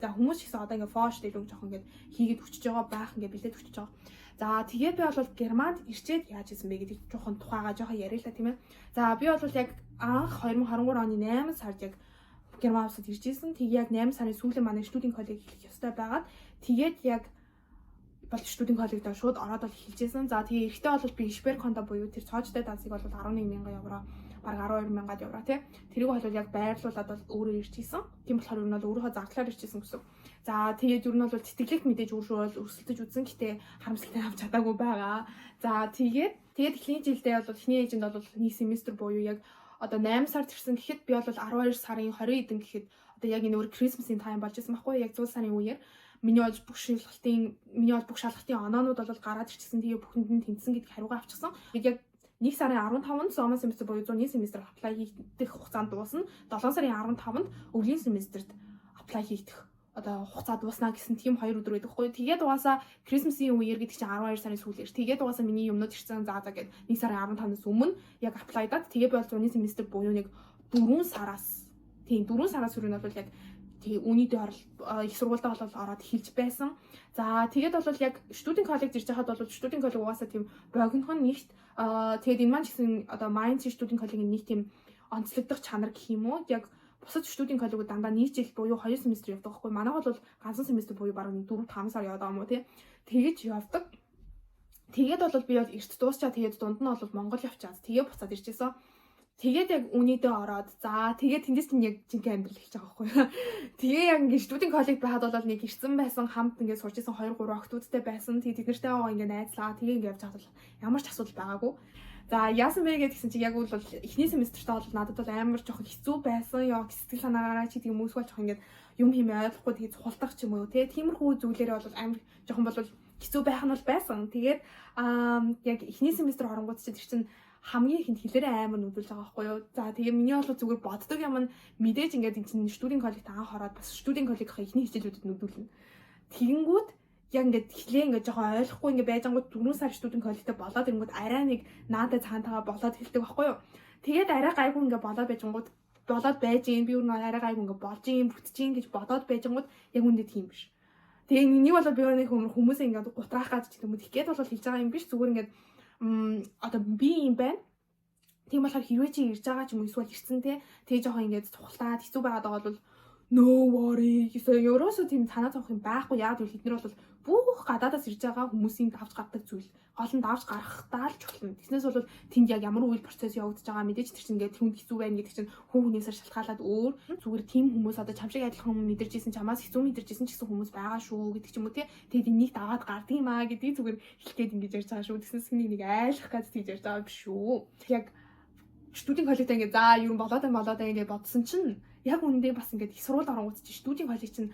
За хүмүүс ч гэсэн одоо ингээ фош дээр үг жоохон ингээ хийгээд өчөж байгаа байх ингээ билет өчөж байгаа. За тэгээд би бол Германд ирчээд яаж исэн бэ гэдэг жоохон тухайгаа жоохон яриа л та тийм ээ. За би бол яг анх 2023 оны 8 сард яг Герман улсад ирж исэн. Тэгээд яг 8 сарын сүүлэн манай студент коллеж эхлэх ёстой байгаад тэгээд яг бол студент коллежид шууд ороод бол эхэлж исэн. За тэгээд эрэхтэй бол би Шперконто буюу тэр цоочтой дансыг бол 11,000 евро баг 12,000 евро тий. Тэрийг бол яг байрлуулад бол өөрөө ирж исэн. Тийм болохоор ер нь бол өөрийнхөө зардлаар ирж исэн гэсэн. За тэгээд ер нь бол тэтгэлэгт мэдээж өөрөө бол өрсөлдөж үзсэн. Гэтэ харамсалтай авч чадаагүй байгаа. За тэгээд эхний жилдээ бол эхний ээжинд бол нэг семестр буюу яг одоо 8 сард ирсэн гэхэд би бол 12 сарын 20 эдэн гэхэд одоо яг энэ өөр Christmas-ийн тайм болж исэн байхгүй яг 100 сарын үеэр миний бол бүх шалгалтын оноонууд бол гараад ирчихсэн. Тэгээ бүхэнд нь тэнцсэн гэдэг хариугаа авчихсан. Яг 1 сарын 15-нд сумма семестр буюу 100-ны семестр apply хийх хугацаанд дуусна. 7 сарын 15-нд өвлийн семестрт apply хийх одоо хугацаа дуусна гэсэн тийм 2 өдөр байдаг хгүй. Тэгээд угаасаа Christmas-ийн үеэр гэдэг чинь 12 сарын сүүлээр. Тэгээд угаасаа миний юмнууд ирсэн заа гэд 1 сарын 15-наас өмнө яг apply даад. Тэгээд би бол 100-ны семестр буюу нэг 4 сараас хүрээ нь бол яг тэгээ үнийдээ их сургуультай бол ороод эхэлж байсан. За тэгээд бол яг студент коллеж ирж байхад бол студент коллеж угаасаа тийм богинохон нэгт тэгээд энэ маань ч гэсэн одоо Mainz студент коллегийн нэг тийм онцлогдох чанар гэх юм уу? Яг бусад студент коллегууд дандаа нийт жил буюу 2 семестр явдаг байхгүй. Манай бол ганцхан семестр буюу баруун 4-5 сар яваад байгаа юм уу тий. Тэгэж явдаг. Тэгээд бол би бол эрт дуусчаа тэгээд дунд нь бол Монгол явчаад тэгээд буцаад ирчихсэн. Тэгээд яг үнийдээ ороод за тэгээд тэндээс нь яг жинхэнэ амьдрал эхэлж байгаа байхгүй. Тэгээ яг ингээд студент коллеж байхад бол нэг ирсэн байсан хамт ингээд сурч исэн 2 3 охтуудтай байсан. Тэгээд тэднэртэй байгаа ингээд найзлаа. Тэгээ ингээд явж хаад ямар ч асуудал байгаагүй. За яасан бэ гэдгсэн чи яг бол эхний семестртээ бол надад бол амар жоохон хэцүү байсан. Яа сэтгэл санаагаараа чи тийм өмсгөл жоохон ингээд юм хэмээ ойлгохгүй тэгээд цухалтах ч юм уу тий. Тиймэрхүү зүйлээрээ бол амар жоохон бол хэцүү байх нь бол байсан. Тэгээд яг эхний семестр оронгууд чи тэр чин хамгийн ихэнд хэлээрээ амар нүдүүлж байгаа байхгүй юу. За тэгээ миний бол зүгээр боддог юм нь мэдээж ингээд энэ студент коллегт анх ороод бас студент коллегийнхаа эхний хичээлүүдэд нүдүүлнэ. Тэгэнгүүт яг ингээд эхлээ ингээд жоохон ойлгохгүй ингээд байжангууд 4 сар студент коллегтэй болоод ирэнгүүт арай нэг наадаа цаантайгаа болоод хэлдэг байхгүй юу. Тэгээд арай гайгүй ингээд болоод байжангууд болоод байж юм би өөрөө арай гайгүй ингээд болж юм бүтчихин гэж бодоод байжангууд яг үндэ тийм биш. Тэгээ нэг бол би нэг хүмүүсээ ингээд гутраах гэж юм уу тэгэхэд бол хийж байгаа юм биш зүгээр ингээд одоо би юм байна. Тийм болохоор хэрвээ чи ирж байгаа ч юм уу эсвэл ирсэн те тэгээ жоохон ингээд цухалтаад хэцүү байгаад байгаа бол no worry гэсэн ерөөсөө тийм санаа зовох юм байхгүй. Яг үл эднэр бол бүх гадаадаас ирж байгаа хүмүүсийн давж гардаг зүйл гол нь давж гарахтаа л чухал. Тэснээс бол тэнд яг ямар үйл процесс явагдаж байгаа мэдээж тэр чинь ингээд хүнд хэцүү байна гэдэг чинь хүүхнээсээ шалтгаалаад өөр зүгээр тийм хүмүүс одоо чам шиг адилхан мэдэрч ийсэн чамаас хэцүү мэдэрч ийсэн ч гэсэн хүмүүс байгаа шүү гэдэг ч юм уу те. Тэгээд энийг дагаад гардаг юм аа гэдгийг зүгээр хэлгээд ингэж ярьж байгаа шүү. Тэснээс нэг айлах гэж тийж ярьж байгаа биш шүү. Яг студент коллежтэй ингээд за юу болоод ингээд бодсон чинь яг үүндээ бас ингээд их сургууль оронгууд чинь студент коллеж чинь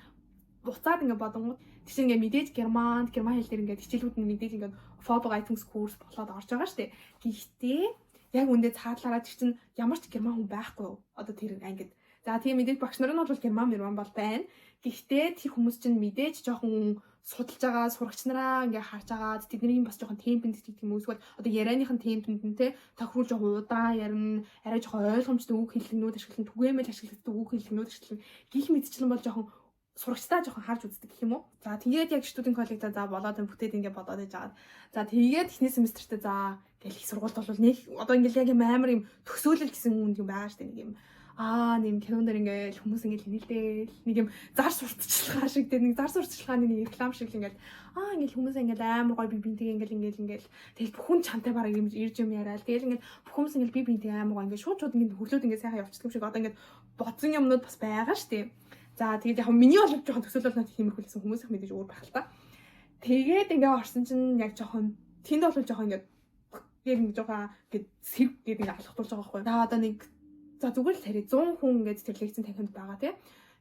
буцаад ингээд бодонгууд тийш ингээд мэдээж герман хэл дээр ингээд хичээлүүд нь мэдээж ингээд Fobog items курс болоод орж байгаа штэ. Гэхдээ яг үүндээ цаадлаараа тэр чинь ямар ч герман хүн байхгүй одоо тэр ангид. За тийм мэдээж багш нар нь бол герман бол байна. Гэхдээ тэр хүмүүс чинь мэдээж жоохон судалж байгаа сурагч нараа ингээ харж агаад тэдний бас жоохон темпэнд гэдэг юм эсвэл одоо ярианыхын темпэнд нь те тохируулж удаан ярина арай жоохон ойлгомжтой үг хэллэгнүүд ашиглан түгээмэл ашиглагддаг үг хэллэгнүүд ашиглан гих мэдчлэн бол жоохон сурагчдаа жоохон харж үздэг гэх юм уу. За тэгээд яг студент коллежта за болоод бүтээд ингээ бодоод иж агаад за тэгээд эхний семестртээ за гэл их сургуульд бол нэг одоо ингээл яг амар юм төсөөлөл гэсэн юм байгаа штэ нэг юм нэм кинонд ингээл хүмүүс ингээл хинэлдээл нэг юм зар сурталчилгаа шиг тэр нэг зар сурталчилгааны нэг реклам шиг л ингээл ингээл хүмүүс ингээл амар гоё би бинтээ ингээл тэгэл бүхэн чамтай бараг юм ирж юм яриад тэгэл ингээл бүх хүмүүс ингээл би бинтээ амар гоё ингээл шууд ингээл хөрлөөд ингээл сайхан явчихдаг юм шиг одоо ингээд бодсон юмнууд бас байгаа штэ. За тэгээд яг миний бол жоохон төсөөлөл надад тиймэрхүүлсэн хүмүүс их мэдээж өөр байх л та. Тэгээд ингээ орсон чинь яг жоохон тэнд бол жоохон ингээ яг нэг жоохон ингээ сэрг гэдэг ингээ алхтуулж байгаа байхгүй. За одоо нэг за зүгээр л тари 100 хүн ингээд тэр лекцэн танхимд байгаа тий.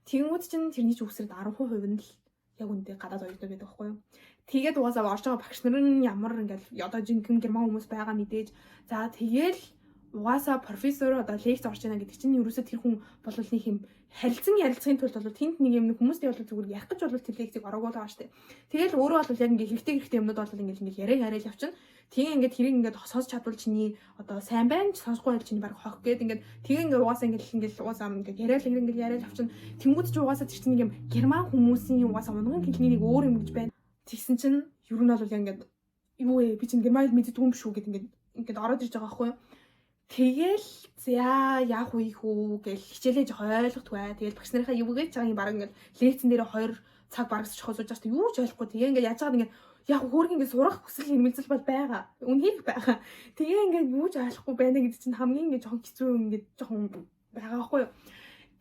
Тэнгүүд чинь тэрний ч үсрээд 10% нь л яг үндэ гадаад оюутан байдаг байхгүй юу. Тэгээд угаасаа орж байгаа багш нар нь ямар ингээд одоо жинхэнэ герман хүмүүс байгаа мэдээж. За тэгээл угаасаа профессор одоо лекц орж яана гэдэг чинь ерөөсөө тэр хүн бол нэг юм ярилцахын тулд бол тэнд нэг юм хүмүүстэй бол зүгээр ярих гэж бол тэр лекцийг ороогүй байгаа шүү дээ. Тэгэл өөрөө бол яг ингээ хэрэгтэй юмнууд бол ингээ яриа явчихна. Тэгээ ингээд хэрэг ингээд сонсч чадвал чиний одоо сайн байна ч сонсохгүй байл чиний баг хох гээд ингээд тэгээ ингээд угаасаа ингээд угаасаа ингээд яриа авчин тэнгууд ч угаасаа тэр чинь нэг юм герман хүмүүсийн угаасаа унган хэлний нэг өөр юм гэж байна. Тэгсэн чинь ер нь бол ингээд юу вэ би чинь герман хэл мэддэггүй юм шүү гэд ингээд ороод ирж байгаа байхгүй юу. Тэгэл за яах вэ хүү гэж хичээлээ жоох ойлгохгүй. Тэгэл багш нарынхаа юу гэж байгаа юм баг ингээд лекцэн дээр 2 цаг барагсаж хосууж байгаа шүү юу ч ойлгохгүй. Тэгээ ингээд яаж байгаа ингээд яг хөөрг ингээд сурах хүсэл хэрмэлзэл бол байгаа. Үнээр байгаа. Тэгээ ингээд юу ч ойлгохгүй байна гэдэг чинь хамгийн ингээд жоохон хэцүү ингээд жоохон байгаа байхгүй юу.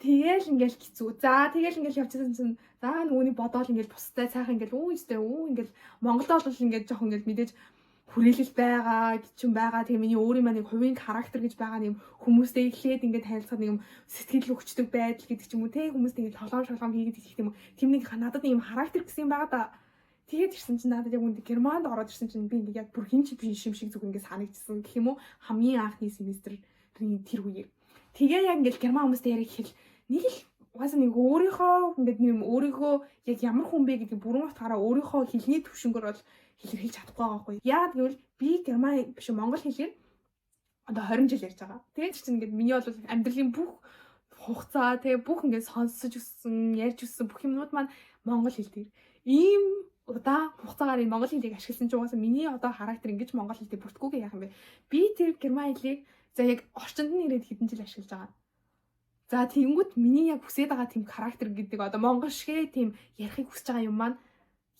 Тэгээл ингээд хэцүү. За тэгээл ингээд явчихсан чинь за нөгөөний бодоол ингээд бустай цаахан ингээд ингээд Монголд бол ингээд жоохон ингээд мэдээж хүрээлэл байгаа гэж юм байгаа. Тэгээ миний өөрийн маань нэг хувийн характер гэж байгаа юм хүмүүстэй эхлээд ингээд танилцахад нэг юм сэтгэл өгчдөг байдал гэдэг ч юм уу те хүмүүстэй ингээд толгоом хийгээд ирэх юм. Тэм нэг надад юм характер гэсэн юм байгаа да. Тэгээд ирсэн чинь надад яг үнд Германд ороод ирсэн чинь би ингээд яг бүр хин чи биш юм шиг зүг ингээд санагдчихсан гэх юм уу хамгийн анхны семестрийн тэр үеэр. Тэгээ яг ингээд герман хүмүүстэй ярих хэл нэг л угаасаа нэг өөрийнхөө ингээд юм өөрийгөө яг ямар хүн бэ гэдэг бүрэн утгаараа өөрийнхөө хэлний төвшөнгөөр бол хэлэрхийлж чадахгүй байгаа байхгүй. Яагаад гэвэл би герман биш монгол хэлээр одоо 20 жил ярьж байгаа. Тэгээд чинь ингээд миний бол амьдралын бүх хугацаа тэгээ бүх ингээд сонсож өссөн, ярьж өссөн бүх юмнууд маань монгол хэл дээр. Ийм удаа хугацаагаар энэ монгол хэлийг ашигласан ч угаасаа миний одоо характер ингэж монгол хэлтэй бүртгэхгүйгээ яах юм бэ? Би тэр герман хэлийг за яг орчинд нь ирээд хэдэн жил ашиглаж байгаа. За тэгэнгүүт миний яг хүсэж байгаа тийм характер гэдэг одоо монгол шиг тийм ярихыг хүсэж байгаа юм маань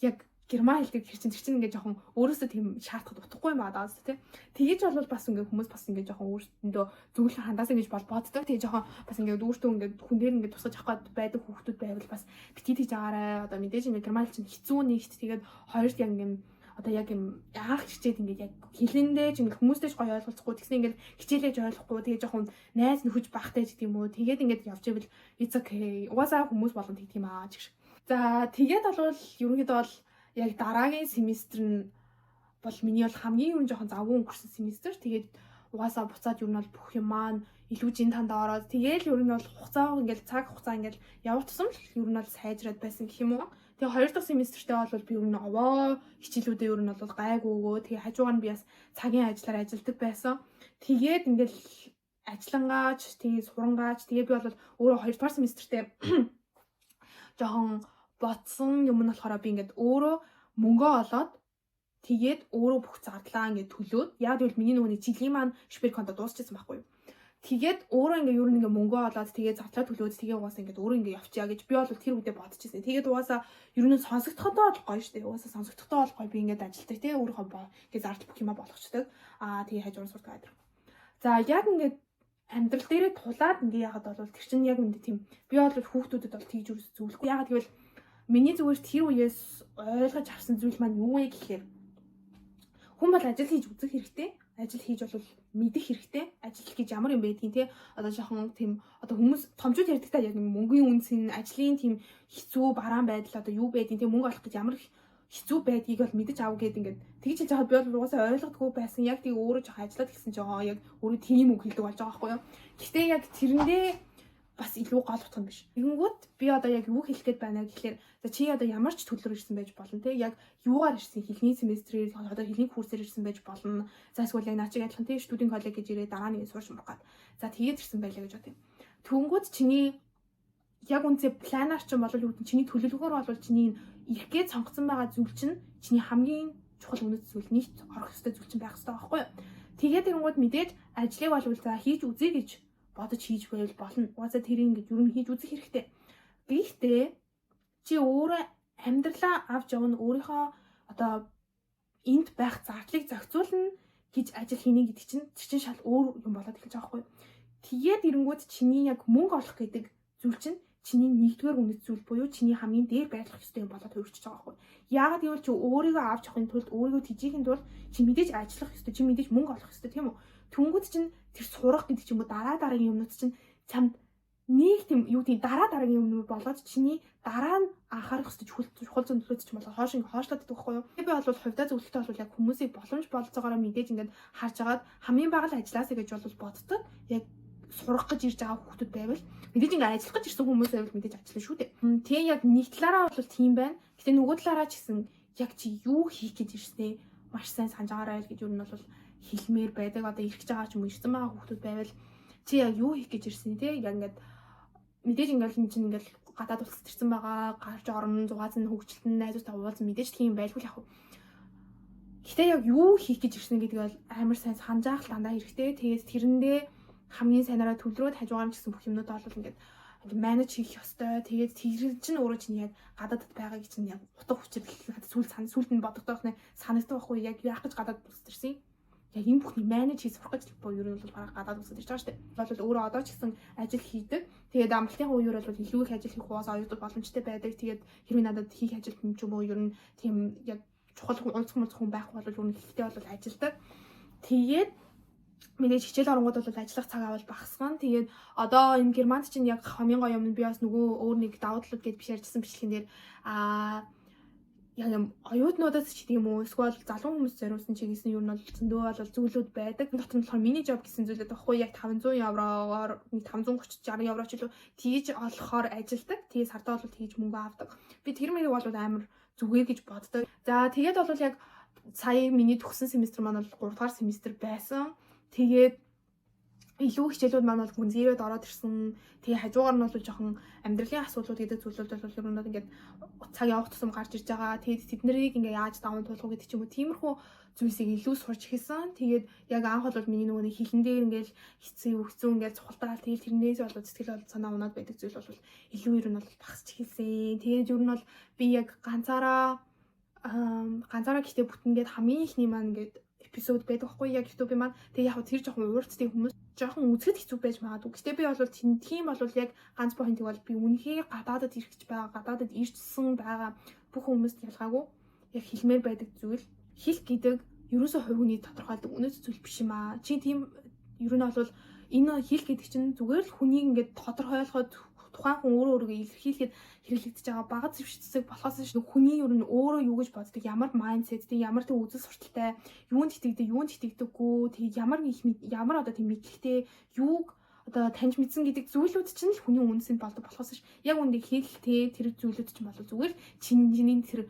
яг герман хэлдэг тэр чинь ингээд жоохон өөрөөсөө тийм шаардахад утгагүй юм аа тий. Тэгэж бол бас ингээд хүмүүс бас ингээд жоохон өөрсөндөө зөвлөн хандаас ингэж боддог. Тэгээ жоохон бас ингээд өөртөө ингээд хүн дээр ингээд тусгаж авах гээд байдаг хүүхдүүд байвал бас битгий хийж агаарай. Одоо мэдээж ингээд герман хэл чинь хэцүү нэгт тэгээд хоёрт яг ингээд одоо яг юм яах хичээд ингээд яг хэлэндээ ч ингээд хүмүүстэй ч гоё ойлголцохгүй тэгсэн ингээд хичээлээж ойлгохгүй тэгээ жоохон найз нөхөж бахтай гэдэг юм уу. Тэгээд ингээд явж ивэл it's okay. Угаасаа хүмүүс болгонд тэгт юм аа гэж. За тэгээд бол ерөнхийдөө бол яг дараагийн семестр нь бол миний бол хамгийн юм жоохон завгүй өнгөрсөн семестр. Тэгээд угаасаа буцаад ер нь бол бүх юм маань илүү жин танд ороод тэгээл ер нь бол хугацаа ингээл цаг хугацаа ингээл явах тусам ер нь бол сайжраад байсан гэх юм уу. Тэгээ хоёр дахь семестртээ бол би ер нь овоо хичээлүүдээ ер нь бол гайгүйгөө тэгээ хажуугаар нь би бас цагийн ажиллаар ажилладаг байсан. Тэгээд ингээл ажиллангаач тэгээ сурангаач тэгээ би бол өөрөө хоёр дахь семестртээ жоохон бодсон юм нь болохоор би ингээд өөрөө мөнгөө олоод тэгээд өөрөө бүх зардлаа ингээд төлөөд яг тэгвэл миний нөгөөний жилийн маань шпер конто дуусчихсан байхгүй юу. Тэгээд өөрөө ингээд ер нь ингээд мөнгөө олоод тэгээд зардлаа төлөөд тэгээд угаасаа ингээд өөрөө ингээд явчихъя гэж би бол тэр үедээ бодчихсон. Тэгээд угаасаа ер нь сонсогдоход бол гоё шүү дээ. Угаасаа сонсогдохдоо бол гоё би ингээд ажилтдаг тэгээд өөрийнхөө ингээд зардал бүх юмаа болгочдөг. Тэгээд хажуугаар сурдаг байдаг. За яг ингээд амьдрал дээрээ тулаад ингээд яхад бол тэр чинь яг үндэ тийм би бол хүүхдүүдэд бол тэгж юус зөвлөхгүй. Ягаад гэвэл миний зүгээр тэр үеэс ойлгож авсан зүйл маань юу вэ гэхээр хүн бол ажил хийж үзэх хэрэгтэй. Ажил хийж бол мэдэх хэрэгтэй. Ажил гэж ямар юм байдгийг те одоо жоохон тийм одоо хүмүүс томчууд ярьдагтаа яг мөнгөний үнс, ажлын тийм хэцүү бараан байдал одоо юу байдгийг те мөнгө олох гэж ямар хэцүү байдгийг бол мэдэж авах гээд ингээд тэгж хийж байгаа би бол угаасаа ойлгодгүй байсан. Яг тийг өөрөө жоох ажиллаад гисэн жоо яг өөрөө тийм үг хэлдэг болж байгаа байхгүй юу. Гэхдээ яг тэрэндээ бас илүү гол утга юм биш. Тэгэнгүүт би одоо яг юу хэлэх гээд байна гэхээр за чи одоо ямар ч төлөөр ирсэн байж болно те яг юугаар ирсэн хэлний семестрээр одоо хэлний курсээр ирсэн байж болно. За эсвэл яг наачиг адилхан те студент коллеж гэж ирээ дараа нэг сурч мургаад. За тэгээд ирсэн байлаа гэж бодъё. Тэгэнгүүт чиний яг үнцээ планаар чинь бол чиний төлөвлөгөөр бол чиний ирэх гээд сонгоцсон байгаа зүйл чинь чиний хамгийн чухал үнэт зүйл нийт орох ёстой зүйл чинь байх ёстой байхгүй юу. Тэгээд тэгэнгүүт мэдээж ажлыг бол за хийж үзье гэж бодож хийж байвал болно. Угаасаа тэрийг ингэж юу н хийж үзэх хэрэгтэй. Гэхдээ чи өөрөө амьдралаа авч явна өөрийнхөө одоо энд байх зардлыг зохицуулна гэж ажил хийнэ гэдэг чинь тэр чинь шал өөр юм болоод эхэлж байгаа байхгүй юу. Тэгээд ирэнгүүт чиний яг мөнгө олох гэдэг зүйл чинь чиний нэгдүгээр үнэт зүйл буюу чиний хамгийн дээр байрлах ёстой юм болоод хувирчиж байгаа байхгүй юу. Яагаад гэвэл чи өөрийгөө авч явахын тулд өөрийгөө тэжээхийн тулд чи мэдээж ажиллах ёстой, чи мэдээж мөнгө олох ёстой тийм үү. Түнгүүд чинь тэр сурах гэдэг ч юм уу дараагийн юмнууд чинь чамд нэг тийм юу тийм дараагийн юмнууд болоод чиний дараа нь анхаарах хэрэгтэй чухал зүйл төлөөч юм болоо хоошлоод идэх байхгүй юу. Би бол хувьдаа зөвлөлтөө бол яг хүмүүсийг боломж болцоогоор мэдээж ингээд харж агаад хамгийн бага л ажилласаа гэж бол боддог. Яг сурах гэж ирж байгаа хүмүүс байвал мэдээж ингээд ажиллах гэж ирсэн хүмүүс байвал мэдээж ажиллана шүү дээ. Тэгээ яг нэг талаараа бол тийм байна. Гэтэ нөгөө талаараа ч гэсэн яг чи юу хийх гэж ирснээ маш сайн санаж байгаарай гэж юу нь бол хэлмээр байдаг. Одоо ирэх гэж байгаа ч юм ирсэн байгаа хүмүүс байвал чи яг юу хийх гэж ирсэн те яг ингээд мэдээж ингээд энэ чинь ингээд гадаад улсад ирсэн байгаа гарч орно зугаацсан хөгжилтөнд найзуудтай уулзсан мэдээж тийм байлгүй л яг. Гэтэ яг юу хийх гэж ирсэн гэдгийг бол амар сайн санаж авах дандаа хэрэгтэй. Тэгээд тэрэндээ хамгийн сайнараа төлрөөд хажуугаар гэсэн бүх юмнууд бол ингээд менеж хийх ёстой. Тэгээд тэр чинь өөрөө чинь яг гадаадд байгаа гэж чинь яг утга учир сүүлд нь бодогдох нэ санагддаг байхгүй яг яах гэж гадаад улсад ирсэн. Яг энэ бүхний менеж хийж сурах гэж бол ер нь бол бараг гадаад улсад ирж байгаа шүү дээ. Бол өөрөө одоо ч гэсэн ажил хийдэг. Тэгээд амралтын үеэр бол илүү их ажил хийх уус оюутан боломжтой байдаг. Тэгээд хэрвээ надад хийх ажил юм ч юм уу ер нь тийм яг чухал хүн байх бол ер нь ихтэй бол ажилдаг. Тэгээд мэдээж хичээл оронгууд бол ажиллах цагаа бол багасгана. Тэгээд одоо энэ Германд чинь яг хамгийн гоё юм нь би бас нөгөө өөр нэг давуу талууд гэж биш ярьжсэн бичлэгэн дээр яг юм оюутнуудаас ч тийм үү эсвэл залуу хүмүүс зориулсан чигээс нь юу нь бол зөндөө бол зүйлүүд байдаг. Энэ дотор нь болохоор миний job гэсэн зүйлүүд баггүй яг 500 евроор 530 60 евро ч илүү тгийж олохоор ажилдаг. Тэгээ сартаа бол тгийж мөнгө авдаг. Би тэр мэрийг бол амар зүгээр гэж боддог. За тэгээд бол яг сая миний төгссөн семестр маань бол 3 дугаар семестр байсан. Тэгээд илүү хичээлүүд маань бол хүн зээрэд ороод ирсэн. Тэгээ хажуугаар нь бол жоохон амьдралын асуудлууд гэдэг зүйлүүд бол ер нь ингээд цаг явах тусам гарч ирж байгаа. Тэгээд тэднийг ингээ яаж даван туулах гэдэг ч юм уу тиймэрхүү зүйлсийг илүү сурч эхэлсэн. Тэгээд яг анх бол миний нөгөө нэг хилэн дээр ингээл хэцүү ингээл цухалтаал тэгээд тэрнээс бол сэтгэл бол санаа унаад байдаг зүйл бол илүү ер нь бол багасч эхэлсэн. Тэгээд ер нь бол би яг ганцаараа гэхдээ бүтэнгээд хамгийн ихний маань ингээд эпизод байдаг байхгүй яг YouTube маань. Тэгээ яг тэр жоохон уурцтай хүмүүс жоохон үзэхэд хэцүү байж магадгүй. Гэтэ би бол тийм бол яг ганц поинтыг бол би үнэхээр гадаадад ирэхж байгаа, гадаадад ирсэн байгаа бүх хүмүүст ялгаагүй яг хэлмээр байдаг зүйл. Хэл гэдэг ерөөсөө хувь хүний тодорхойлдог үнэт зүйл биш юм аа. Чи тийм ер нь бол энэ хэл гэдэг чинь зүгээр л хүнийг ингээд тодорхойлоход тухайн хүн өөрийгөө илэрхийлэхэд хэрэглэгдэж байгаа бага зэвсэг болохоос ш хүний ер нь өөрөө юу гэж боддог, ямар майндсеттэй, ямар тэг үзэл сурталтай, юунд итгэдэггүй, тэг ямар одоо тийм мэдлэгтэй юуг одоо таньж мэдсэн гэдэг зүйлүүд чинь л хүний үнэсэнд болдог болохоос ш яг үндэ хэлтэй тэр зүйлүүд чинь бол зүгээр чиний тэр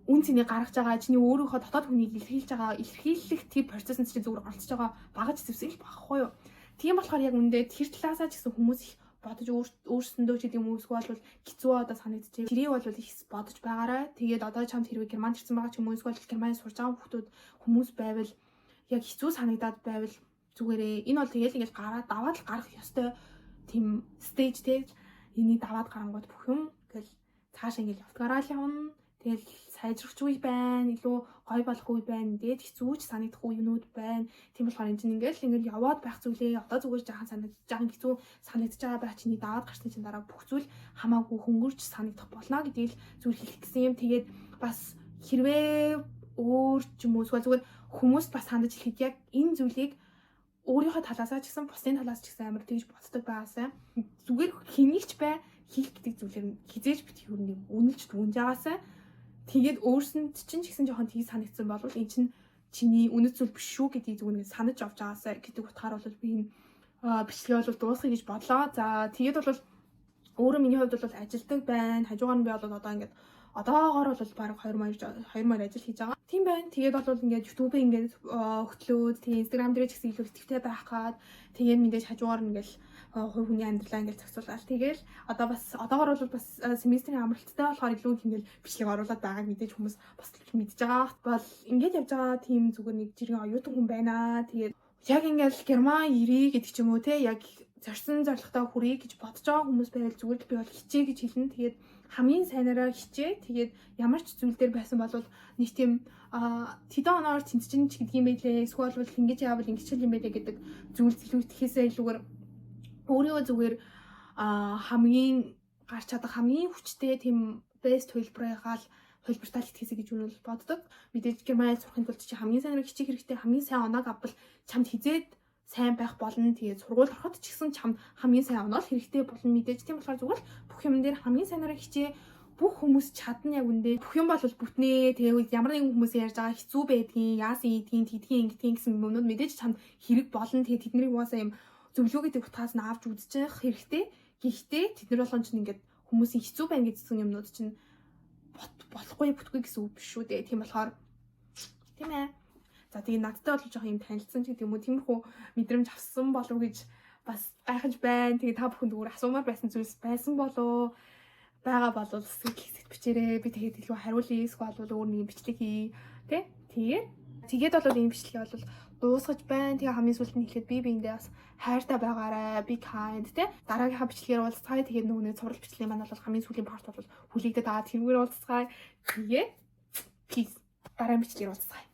үн цэнийг гаргаж байгаа, чиний өөрийнхөө дотоод хүнийг илэрхийлэх тэр процессд чинь зүгээр оролцож байгаа бага зэвсэг л багхгүй юу. Тийм болохоор яг үндэ тэр талаасаа ч гэсэн хүмүүс их бодож өөрсөндөө ч гэдэг юм уу эсвэл хэцүү одоо санагдчихэв. Тэрийг бол их бодож байгаарай. Тэгээд одоо чамд хэрвээ Германд ирсэн байгаа ч юм уу эсвэл Германд сурж байгаа хүмүүс байвал яг хэцүү санагдаад байвал зүгээрээ энэ бол тэгээд ингэж даваад л гарах ёстой тийм стейж те. Энийг даваад гарангууд бүх юм ингээл цаашаа ингээл явтгаараа л явна. Тэгэл сайжрах үе байна, илүү гой болох үе байна, дээд хэцүүч санагдах үенүүд байна. Тийм болохоор энэ чинь ингээл яваад байх зүйлээ одоо зүгээр жаахан хэцүү санагдаж байгаа байх чиний даваад гарсны чинь дараа бүх зүйл хамаагүй хөнгөрч санагдах болно гэдгийг зүгээр хэлэх гэсэн юм. Тэгээд бас хэрвээ өөр ч юм уу зүгээр хүмүүс бас хандаж хэлэхэд яг энэ зүйлийг өөрийнхөө талаасаа ч гэсэн бусдын талаас ч гэсэн амар тэгж боддог байгаасаа зүгээр хэнийгч бай хийх гэдэг зүйлээр хизээж бит хөрний үнэлж дүнж байгаасаа тэгээд өөрсөнд чинь ч гэсэн жоохон тгий санагдсан болвол эн чинь чиний үнэт зүйл биш шүү гэдгийг зүгээр нэг санаж авч байгаасаа гэдэг утгаар бол би энэ бичлэгээ бол дуусгая гэж бодлоо. За тэгээд бол өөрөө миний хувьд бол ажилдаг байна. Хажуугаар нь би бол одоо ингээд одоогоор бол баг 2 маяг ажил хийж байгаа. Тийм байна. Тэгээд бол ингээд YouTube-ийг ингээд хөтлөөд тэгээд Instagram дээр ч гэсэн илүү идэвхтэй байх гад тэгээд мэдээж хажуугаар нь ингээд хувь хүний амьдралаа ингээд зохицуулаад тэгээд одоо бас одоогоор бол бас семестрийн амралттай болохоор илүү их ингээд бичлэг оруулаад байгааг мэдээж хүмүүс бас мэдж байгаа. Бол ингээд явж байгаа тийм зүгээр нэг жиргэн оюутан хүн байна. Тэгээд яг ингээд Герман ирээ гэдэг ч юм уу те яг зорьсон зорилготой хүрээ гэж бодож байгаа хүмүүс байвал зүгээр л би бол хичээ гэж хэлнэ. Тэгээд хамгийн сайнараа хичээ. Тэгээд ямар ч зүйл дээр байсан бол нэг тийм тэдэн оноор тэнцчин ч гэдэг юм байлээ. Эсвэл бол ингэж яавал ингэж хэл юм байлээ гэдэг зүйл зэлүүд ихэсээ илүүгээр өөрийгөө зүгээр хамгийн гарч чадах хамгийн хүчтэй тийм бест хөлбөрөйгаал хөлбөртөө итгэхээсэ гэж юу боддог. Мэдээж Германд сурахын тулд чи хамгийн сайн хичээх хэрэгтэй, хамгийн сайн оноог авбал чамд хизээд сайн байх болно. Тэгээд сургууль ороход ч гэсэн чамд хамгийн сайн онол хэрэгтэй болно мэдээж. Тийм болохоор зүгээр л бүх юм дээр хамгийн сайнараа хичээ. Бүх хүмүүс чадна яг үндэ. Бүх юм бол бүтнээ. Тэгээд ямар нэгэн хүмүүс ярьж байгаа хэцүү байдгийн, яасан ийдгийн, тэдгийн ингэдгийн гэсэн юмнууд мэдээж чамд хэрэг болно. Тэгээд тэднийг угаасаа юм зөвлөгөө гэдэг утгаас нь авч үзэж явах хэрэгтэй. Гэхдээ тэднэр болгон чинь ингээд хүмүүсийн хэцүү байна гэсэн юмнууд чинь болохгүй бүтгүй гэсэн үг биш шүү дээ. Тийм болохоор тийм ээ. За тэгээд надтай бол жоох юм танилцсан ч гэдэг юм уу, тиймэрхүү мэдрэмж авсан болов гэж бас гайхаж байна. Тэгээд та бүхэн зүгээр асуумаар байсан зүйлс байсан болов байгаа болвол сэтгэл хэсэгт бичээрэй. Би тэгээд илүү хариулъя. Эсвэл бол өөр нэг бичлэг хий. Тэ? Тэгээд бол энэ бичлэгээ бол дуусгаж байна. Тэгээ хамгийн сүүлд нь хэлэхэд би биэндээ бас хайртай байгаарай. Be kind тэ. Дараагийнхаа бичлэгээр уулзцгаая. Тэгээд нөгөө нэг сурал бичлэгийн маань бол хамгийн сүүлийн парт бол хүлээгдээд байгаа. Тэрүүгээр уулзцгаая. Тэгээд peace. Дараагийн бичлэгээр уулзцгаая.